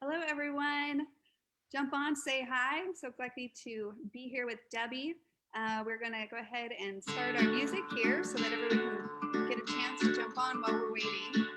Hello, everyone. Jump on, say hi. I'm so lucky to be here with Debbie. We're going to go ahead and start our music here so that everyone can get a chance to jump on while we're waiting.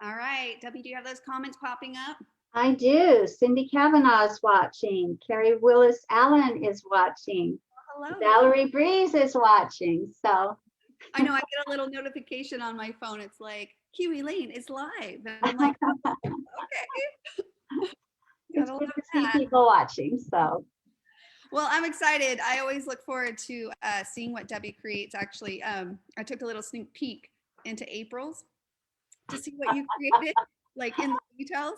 All right, Debbie, do you have those comments popping up? I do. Cindy Kavanaugh is watching. Carrie Willis Allen is watching. Hello. Valerie Breeze is watching. So I know I get a little notification on my phone. It's like Kiwi Lane is live. And I'm like, oh, okay. it's good to see people watching. So well, I'm excited. I always look forward to seeing what Debbie creates. Actually, I took a little sneak peek into April's to see what you created, like in the details.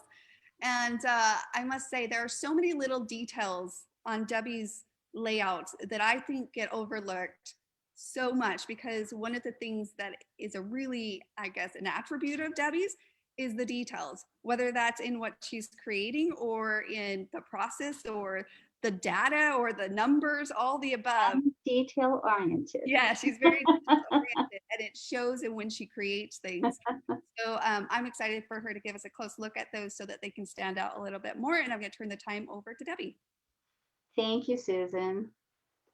And I must say, there are so many little details on Debbie's layouts that I think get overlooked so much, because one of the things that is a really, I guess, an attribute of Debbie's is the details, whether that's in what she's creating or in the process or the data or the numbers, all the above. Detail oriented. Yeah, she's very detail oriented, and it shows in when she creates things. So I'm excited for her to give us a close look at those so that they can stand out a little bit more. And I'm going to turn the time over to Debbie. Thank you, Susan.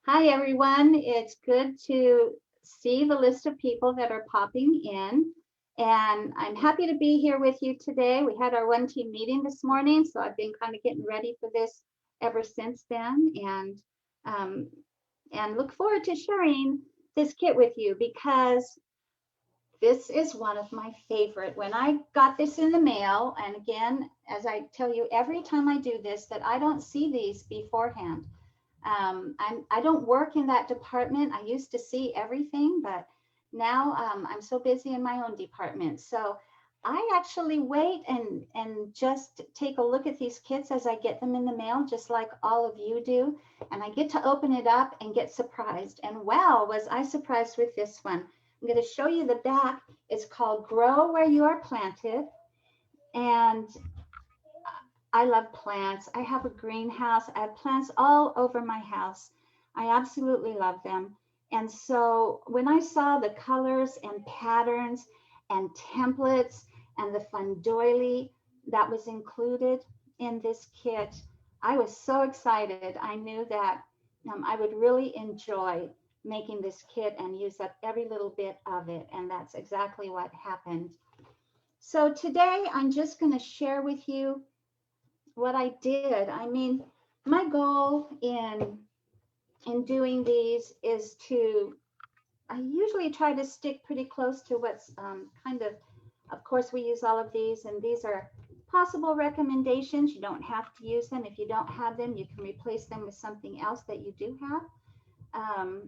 Hi, everyone. It's good to see the list of people that are popping in. And I'm happy to be here with you today. We had our one team meeting this morning, so I've been kind of getting ready for this ever since then, and look forward to sharing this kit with you because this is one of my favorite. When I got this in the mail, and again, as I tell you every time I do this, that I don't see these beforehand. I don't work in that department. I used to see everything, but now I'm so busy in my own department. So I actually wait and just take a look at these kits as I get them in the mail, just like all of you do. And I get to open it up and get surprised. And wow, was I surprised with this one. I'm going to show you the back. It's called Grow Where You Are Planted. And I love plants. I have a greenhouse. I have plants all over my house. I absolutely love them. And so when I saw the colors and patterns and templates and the fun doily that was included in this kit, I was so excited. I knew that I would really enjoy making this kit and use up every little bit of it. And that's exactly what happened. So today I'm just going to share with you what I did. I mean, my goal in doing these is to, I usually try to stick pretty close to what's of course, we use all of these, and these are possible recommendations. You don't have to use them. If you don't have them, you can replace them with something else that you do have,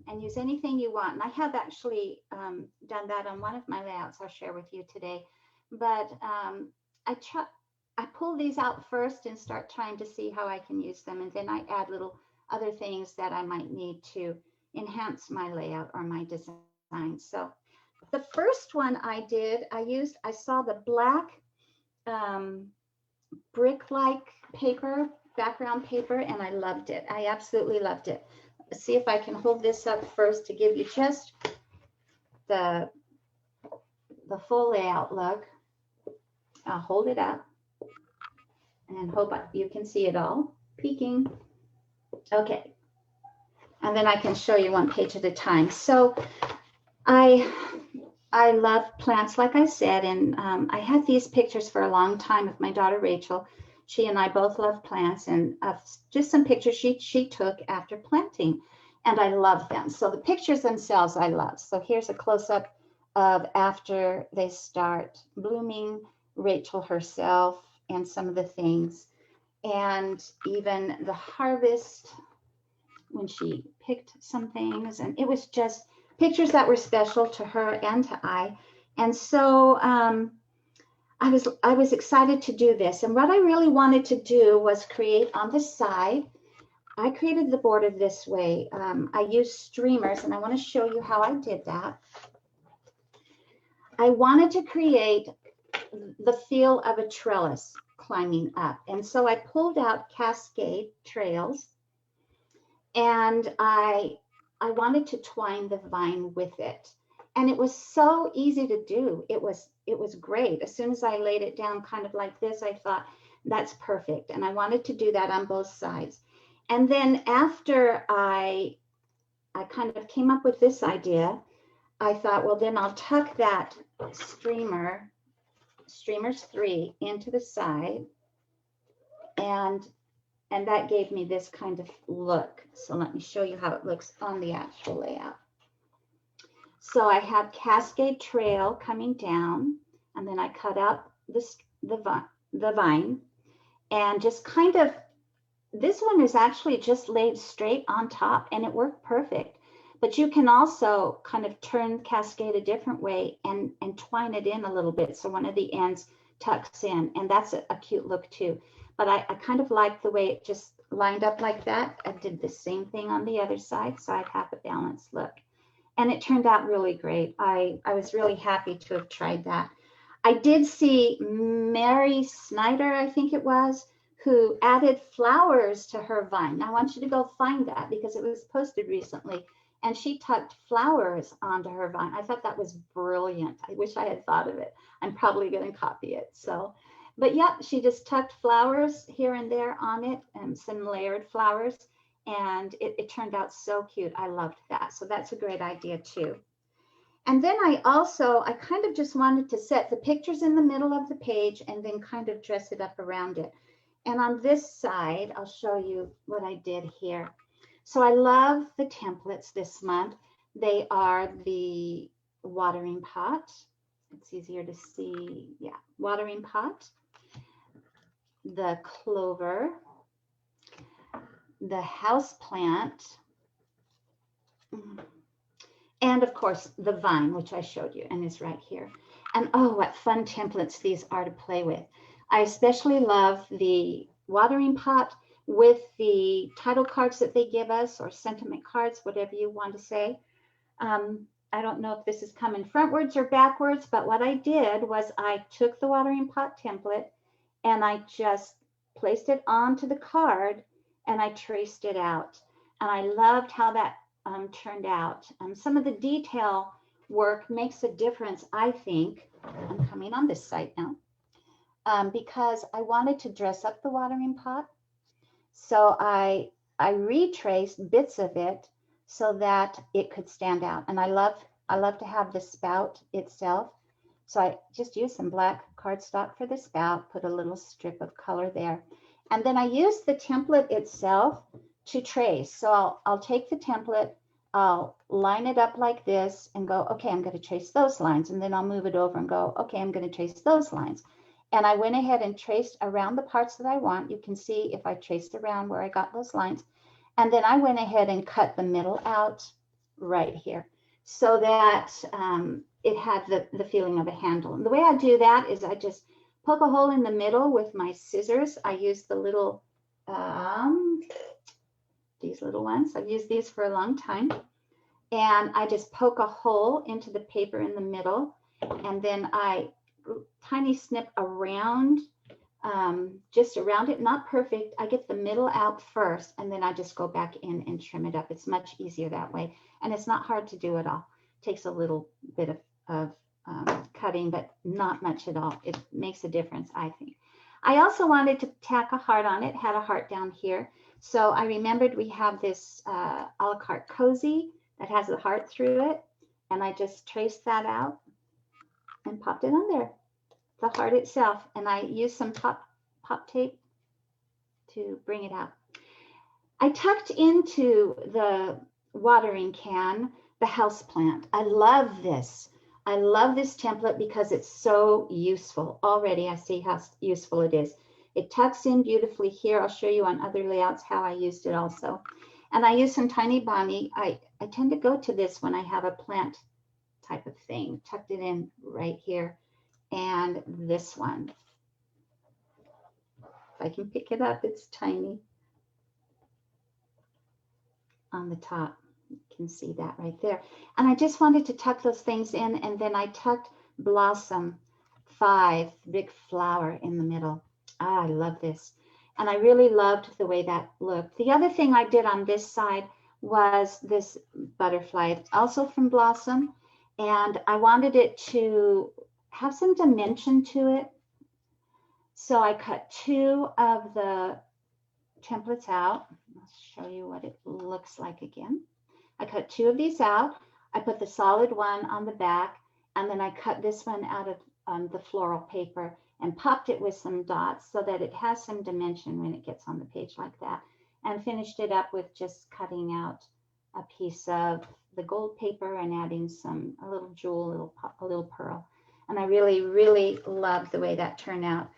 and use anything you want. And I have actually done that on one of my layouts I'll share with you today. But I pull these out first and start trying to see how I can use them. And then I add little other things that I might need to enhance my layout or my design. So the first one I did, I saw the black brick-like paper, background paper, and I loved it. I absolutely loved it. Let's see if I can hold this up first to give you just the full layout look. I'll hold it up and hope you can see it all. Peeking. Okay. And then I can show you one page at a time. So I love plants, like I said, and I had these pictures for a long time with my daughter Rachel. She and I both love plants, and just some pictures she took after planting, and I love them. So the pictures themselves I love. So here's a close-up of after they start blooming, Rachel herself, and some of the things, and even the harvest when she picked some things, and it was just pictures that were special to her and to I. And so I was excited to do this. And what I really wanted to do was create on the side. I created the border this way. I used streamers, and I want to show you how I did that. I wanted to create the feel of a trellis climbing up. And so I pulled out cascade trails, and I wanted to twine the vine with it. And it was so easy to do. It was great. As soon as I laid it down kind of like this, I thought, that's perfect. And I wanted to do that on both sides. And then after I kind of came up with this idea, I thought, well, then I'll tuck that streamers 3 into the side. And that gave me this kind of look. So let me show you how it looks on the actual layout. So I have cascade trail coming down, and then I cut out the vine, and just kind of, this one is actually just laid straight on top, and it worked perfect. But you can also kind of turn cascade a different way and twine it in a little bit, so one of the ends tucks in, and that's a cute look too. But I kind of like the way it just lined up like that. I did the same thing on the other side, so I'd have a balanced look. And it turned out really great. I was really happy to have tried that. I did see Mary Snyder, I think it was, who added flowers to her vine. Now, I want you to go find that because it was posted recently. And she tucked flowers onto her vine. I thought that was brilliant. I wish I had thought of it. I'm probably going to copy it. So, but yeah, she just tucked flowers here and there on it, and some layered flowers. And it turned out so cute. I loved that. So that's a great idea too. And then I kind of just wanted to set the pictures in the middle of the page and then kind of dress it up around it. And on this side, I'll show you what I did here. So I love the templates this month. They are the watering pot. It's easier to see. Yeah, watering pot, the clover, the house plant, and of course the vine, which I showed you and is right here. And oh, what fun templates these are to play with. I especially love the watering pot with the title cards that they give us, or sentiment cards, whatever you want to say. I don't know if this is coming frontwards or backwards, but what I did was I took the watering pot template and I just placed it onto the card and I traced it out. And I loved how that turned out. Some of the detail work makes a difference, I think. I'm coming on this side now because I wanted to dress up the watering pot. So I retraced bits of it so that it could stand out. And I love to have the spout itself. So I just used some black cardstock for the spout, put a little strip of color there. And then I used the template itself to trace. So I'll take the template, I'll line it up like this and go, okay, I'm going to trace those lines. And then I'll move it over and go, okay, I'm going to trace those lines. And I went ahead and traced around the parts that I want. You can see if I traced around where I got those lines. And then I went ahead and cut the middle out right here so that it had the feeling of a handle. And the way I do that is I just poke a hole in the middle with my scissors. I use the little, these little ones. I've used these for a long time. And I just poke a hole into the paper in the middle. And then I tiny snip around, just around it, not perfect. I get the middle out first, and then I just go back in and trim it up. It's much easier that way. And it's not hard to do at all. It takes a little bit of cutting, but not much at all. It makes a difference, I think. I also wanted to tack a heart on it, had a heart down here. So I remembered we have this a la carte cozy that has a heart through it. And I just traced that out and popped it on there, the heart itself. And I used some pop tape to bring it out. I tucked into the watering can the house plant. I love this. I love this template because it's so useful. Already I see how useful it is. It tucks in beautifully here. I'll show you on other layouts how I used it also. And I use some tiny bonnie. I tend to go to this when I have a plant type of thing. Tucked it in right here. And this one. If I can pick it up, it's tiny on the top. You can see that right there. And I just wanted to tuck those things in, and then I tucked Blossom 5, big flower in the middle. I love this. And I really loved the way that looked. The other thing I did on this side was this butterfly, also from Blossom. And I wanted it to have some dimension to it. So I cut 2 of the templates out. I'll show you what it looks like again. I cut 2 of these out. I put the solid one on the back, and then I cut this one out of the floral paper and popped it with some dots so that it has some dimension when it gets on the page like that, and finished it up with just cutting out a piece of the gold paper and adding a little jewel, a little pearl. And I really, really love the way that turned out.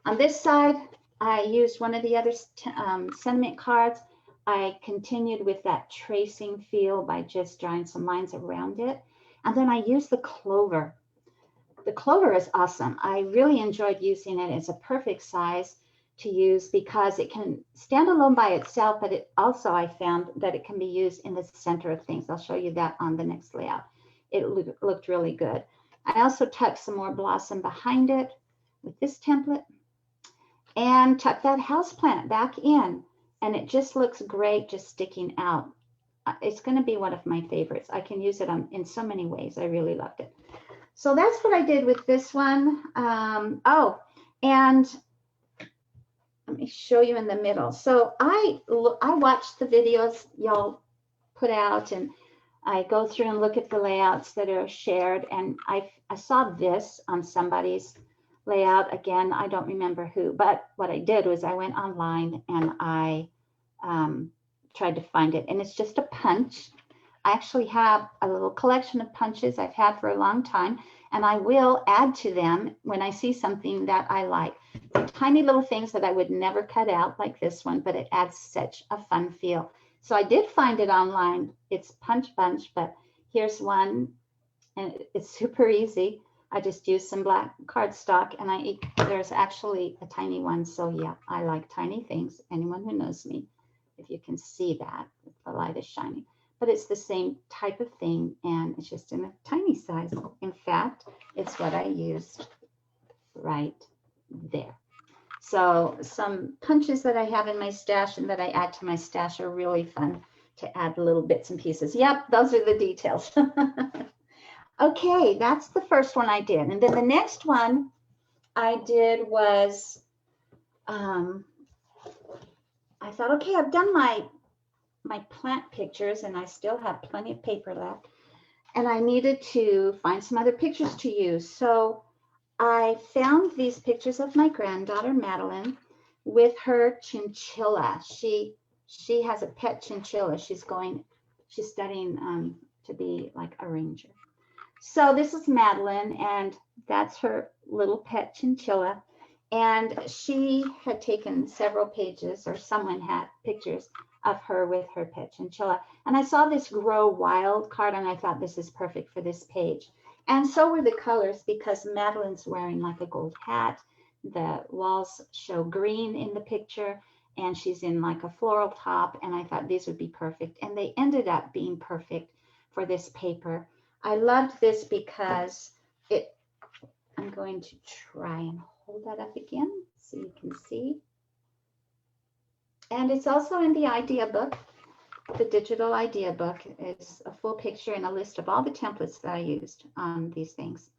On this side, I used one of the other sentiment cards. I continued with that tracing feel by just drawing some lines around it. And then I used the clover. The clover is awesome. I really enjoyed using it. It's a perfect size to use because it can stand alone by itself, but it also, I found that it can be used in the center of things. I'll show you that on the next layout. It looked really good. I also tucked some more blossom behind it with this template and tucked that houseplant back in. And it just looks great just sticking out. It's going to be one of my favorites. I can use it in so many ways. I really loved it. So that's what I did with this one. Oh, and let me show you in the middle. So I watched the videos y'all put out, and I go through and look at the layouts that are shared. And I saw this on somebody's layout. Again, I don't remember who, but what I did was I went online and I tried to find it. And it's just a punch. I actually have a little collection of punches I've had for a long time, and I will add to them when I see something that I like. They're tiny little things that I would never cut out like this one, but it adds such a fun feel. So I did find it online. It's Punch Bunch, but here's one, and it's super easy. I just used some black cardstock, and there's actually a tiny one. So yeah, I like tiny things. Anyone who knows me, if you can see that, the light is shining. But it's the same type of thing, and it's just in a tiny size. In fact, it's what I used right there. So some punches that I have in my stash and that I add to my stash are really fun to add little bits and pieces. Yep, those are the details. Okay, that's the first one I did. And then the next one I did was, I thought, okay, I've done my plant pictures and I still have plenty of paper left, and I needed to find some other pictures to use. So I found these pictures of my granddaughter Madeline with her chinchilla. She has a pet chinchilla. She's studying to be like a ranger. So this is Madeline, and that's her little pet chinchilla. And she had taken several pages, or someone had pictures of her with her pet chinchilla. And I saw this Grow Wild card, and I thought this is perfect for this page. And so were the colors, because Madeline's wearing like a gold hat. The walls show green in the picture, and she's in like a floral top. And I thought these would be perfect. And they ended up being perfect for this paper. I loved this because I'm going to try and hold that up again so you can see. And it's also in the idea book. The digital idea book is a full picture and a list of all the templates that I used on these things.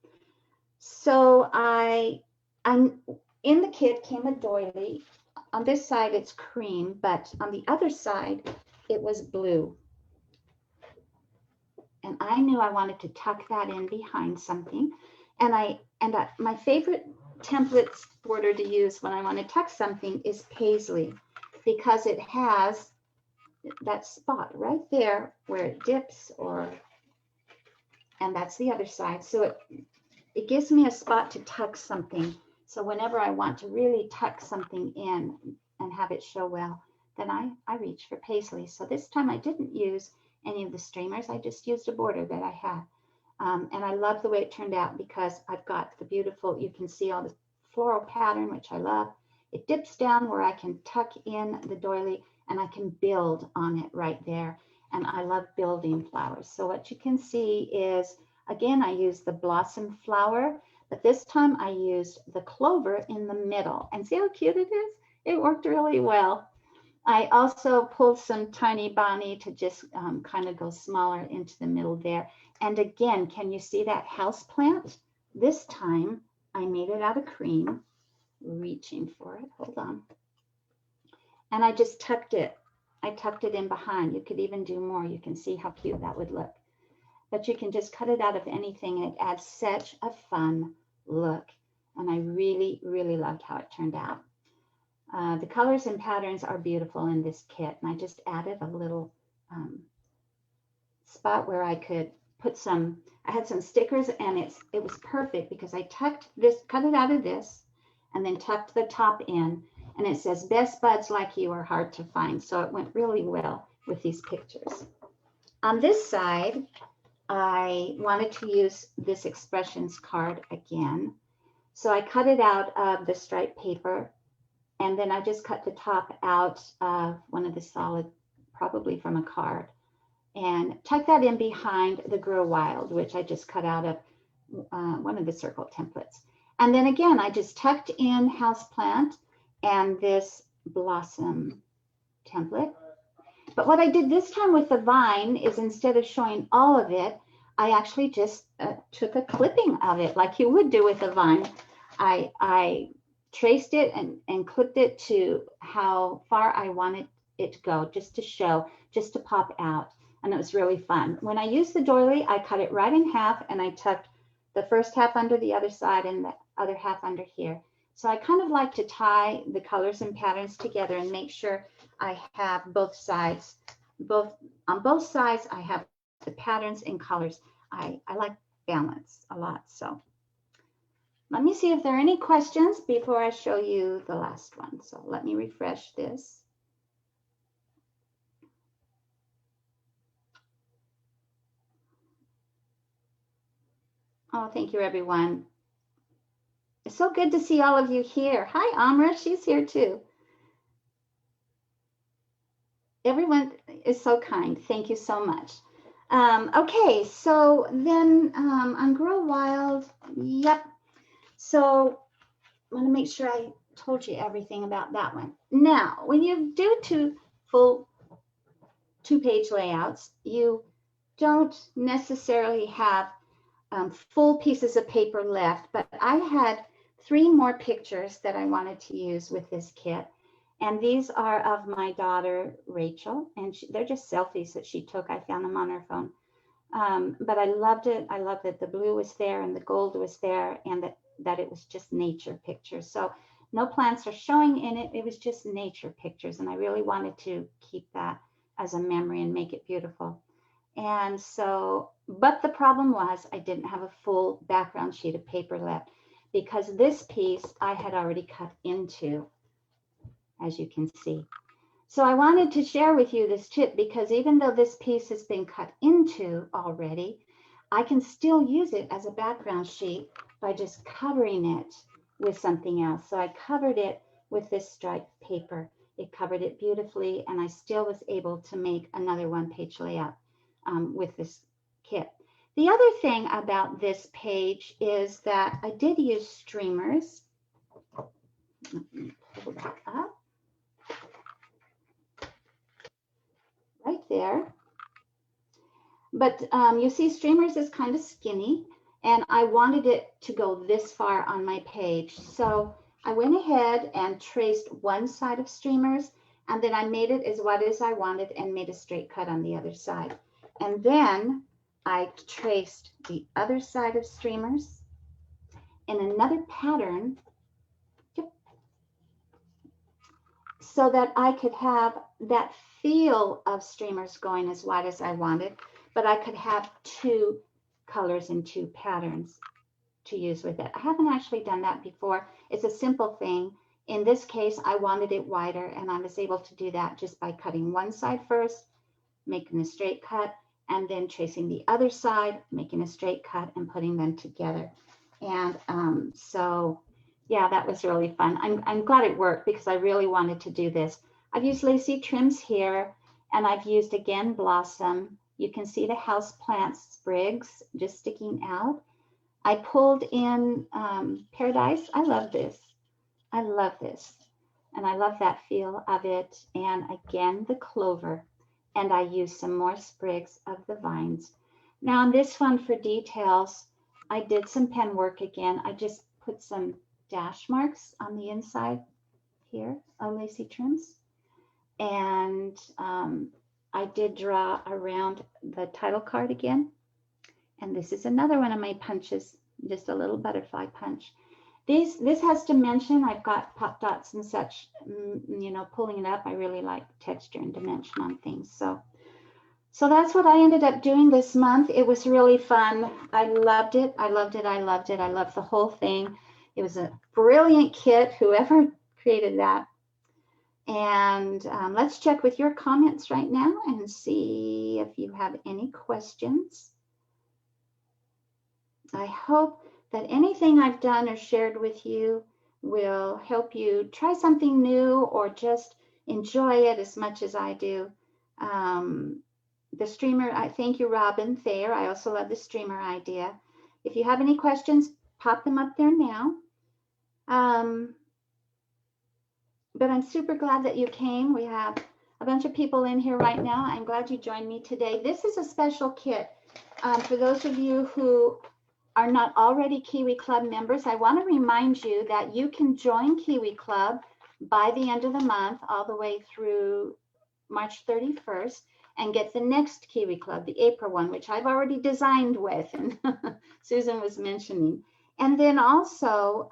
So I'm in the kit came a doily. On this side it's cream, but on the other side it was blue. And I knew I wanted to tuck that in behind something. And my favorite template border to use when I want to tuck something is paisley, because it has that spot right there where it dips, and that's the other side. So it gives me a spot to tuck something. So whenever I want to really tuck something in and have it show well, then I reach for paisley. So this time I didn't use any of the streamers. I just used a border that I had. And I love the way it turned out because I've got the beautiful, you can see all the floral pattern, which I love. It dips down where I can tuck in the doily and I can build on it right there. And I love building flowers. So what you can see is, again, I used the blossom flower, but this time I used the clover in the middle. And see how cute it is? It worked really well. I also pulled some tiny Bonnie to just kind of go smaller into the middle there. And again, can you see that house plant? This time I made it out of cream, reaching for it, hold on. And I just tucked it. I tucked it in behind. You could even do more. You can see how cute that would look. But you can just cut it out of anything. It adds such a fun look. And I really, really loved how it turned out. The colors and patterns are beautiful in this kit. And I just added a little spot where I could put some, I had some stickers, and it was perfect because I tucked this, cut it out of this, and then tucked the top in. And it says, best buds like you are hard to find. So it went really well with these pictures. On this side, I wanted to use this expressions card again. So I cut it out of the striped paper, and then I just cut the top out of one of the solid, probably from a card, and tuck that in behind the Grow Wild, which I just cut out of one of the circle templates. And then again, I just tucked in Houseplant and this Blossom template. But what I did this time with the vine is, instead of showing all of it, I actually just took a clipping of it like you would do with a vine. I traced it and clipped it to how far I wanted it to go, just to show, just to pop out. And it was really fun. When I used the doily, I cut it right in half, and I tucked the first half under the other side and the other half under here. So I kind of like to tie the colors and patterns together and make sure I have both sides, on both sides, I have the patterns and colors. I like balance a lot. So let me see if there are any questions before I show you the last one. So let me refresh this. Oh, thank you, everyone. It's so good to see all of you here. Hi, Amra, she's here too. Everyone is so kind. Thank you so much. Okay, so then on Grow Wild, yep. So I want to make sure I told you everything about that one. Now, when you do full two-page layouts, you don't necessarily have full pieces of paper left, but I had 3 more pictures that I wanted to use with this kit. And these are of my daughter, Rachel, and they're just selfies that she took. I found them on her phone. But I loved it. I loved that the blue was there and the gold was there, and that it was just nature pictures. So no plants are showing in it. It was just nature pictures. And I really wanted to keep that as a memory and make it beautiful. And so, but the problem was I didn't have a full background sheet of paper left, because this piece I had already cut into, as you can see. So I wanted to share with you this tip, because even though this piece has been cut into already, I can still use it as a background sheet by just covering it with something else. So I covered it with this striped paper. It covered it beautifully, and I still was able to make another one-page layout with this kit. The other thing about this page is that I did use streamers. Let me pull that up. Right there. But you see, streamers is kind of skinny, and I wanted it to go this far on my page. So I went ahead and traced one side of streamers, and then I made it as wide as I wanted and made a straight cut on the other side. And then I traced the other side of streamers in another pattern, so that I could have that feel of streamers going as wide as I wanted, but I could have 2 colors and 2 patterns to use with it. I haven't actually done that before. It's a simple thing. In this case, I wanted it wider, and I was able to do that just by cutting one side first, making a straight cut, and then tracing the other side, making a straight cut, and putting them together. And so, yeah, that was really fun. I'm glad it worked because I really wanted to do this. I've used lacy trims here, and I've used, again, blossom. You can see the house plant sprigs just sticking out. I pulled in paradise. I love this. I love this. And I love that feel of it. And again, the clover. And I used some more sprigs of the vines. Now on this one, for details, I did some pen work again. I just put some dash marks on the inside here on lacy trims. And I did draw around the title card again. And this is another one of my punches, just a little butterfly punch. This has dimension. I've got pop dots and such, you know, pulling it up. I really like texture and dimension on things. So that's what I ended up doing this month. It was really fun. I loved it. I loved it. I loved it. I loved the whole thing. It was a brilliant kit, whoever created that. And let's check with your comments right now and see if you have any questions. I hope that anything I've done or shared with you will help you try something new or just enjoy it as much as I do. The streamer, I thank you, Robin Thayer. I also love the streamer idea. If you have any questions, pop them up there now. But I'm super glad that you came. We have a bunch of people in here right now. I'm glad you joined me today. This is a special kit. For those of you who are not already Kiwi Club members, I want to remind you that you can join Kiwi Club by the end of the month, all the way through March 31st, and get the next Kiwi Club, the April one, which I've already designed with, and Susan was mentioning. And then also,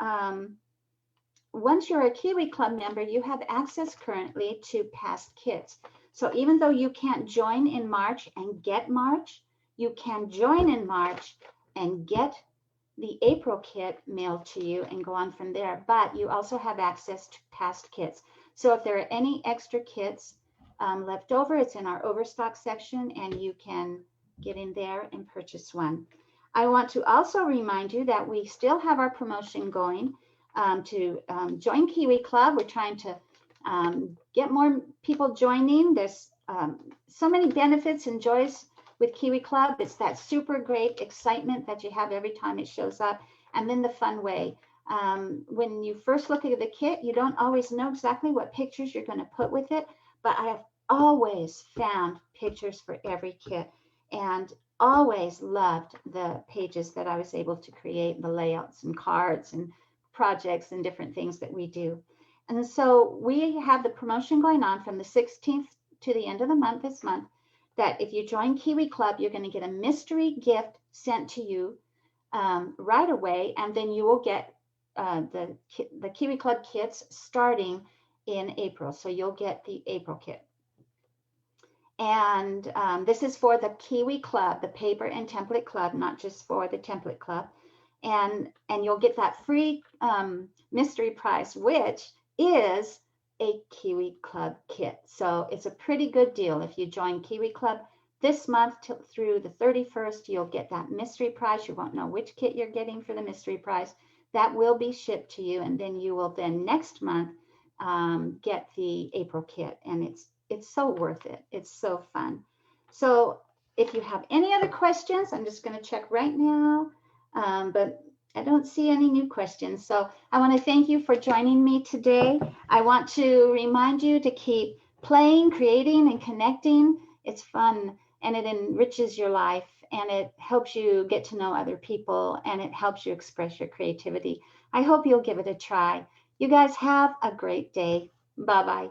once you're a Kiwi Club member, you have access currently to past kits. So even though you can't join in March and get March, you can join in March and get the April kit mailed to you and go on from there. But you also have access to past kits. So if there are any extra kits left over, it's in our overstock section, and you can get in there and purchase one. I want to also remind you that we still have our promotion going to join Kiwi Club. We're trying to get more people joining. There's so many benefits and joys with Kiwi Club. It's that super great excitement that you have every time it shows up, and then the fun way. When you first look at the kit, you don't always know exactly what pictures you're going to put with it, but I have always found pictures for every kit, and always loved the pages that I was able to create, the layouts and cards and projects and different things that we do. And so we have the promotion going on from the 16th to the end of the month this month, that if you join Kiwi Club, you're going to get a mystery gift sent to you right away, and then you will get the Kiwi Club kits starting in April. So you'll get the April kit. And this is for the Kiwi Club, the paper and template club, not just for the template club. And you'll get that free mystery prize, which is a Kiwi Club kit. So it's a pretty good deal. If you join Kiwi Club this month through the 31st, you'll get that mystery prize. You won't know which kit you're getting for the mystery prize. That will be shipped to you, and then you will then next month get the April kit, and it's so worth it. It's so fun. So if you have any other questions, I'm just going to check right now, but I don't see any new questions. So I want to thank you for joining me today. I want to remind you to keep playing, creating, and connecting. It's fun, and it enriches your life, and it helps you get to know other people, and it helps you express your creativity. I hope you'll give it a try. You guys have a great day. Bye-bye.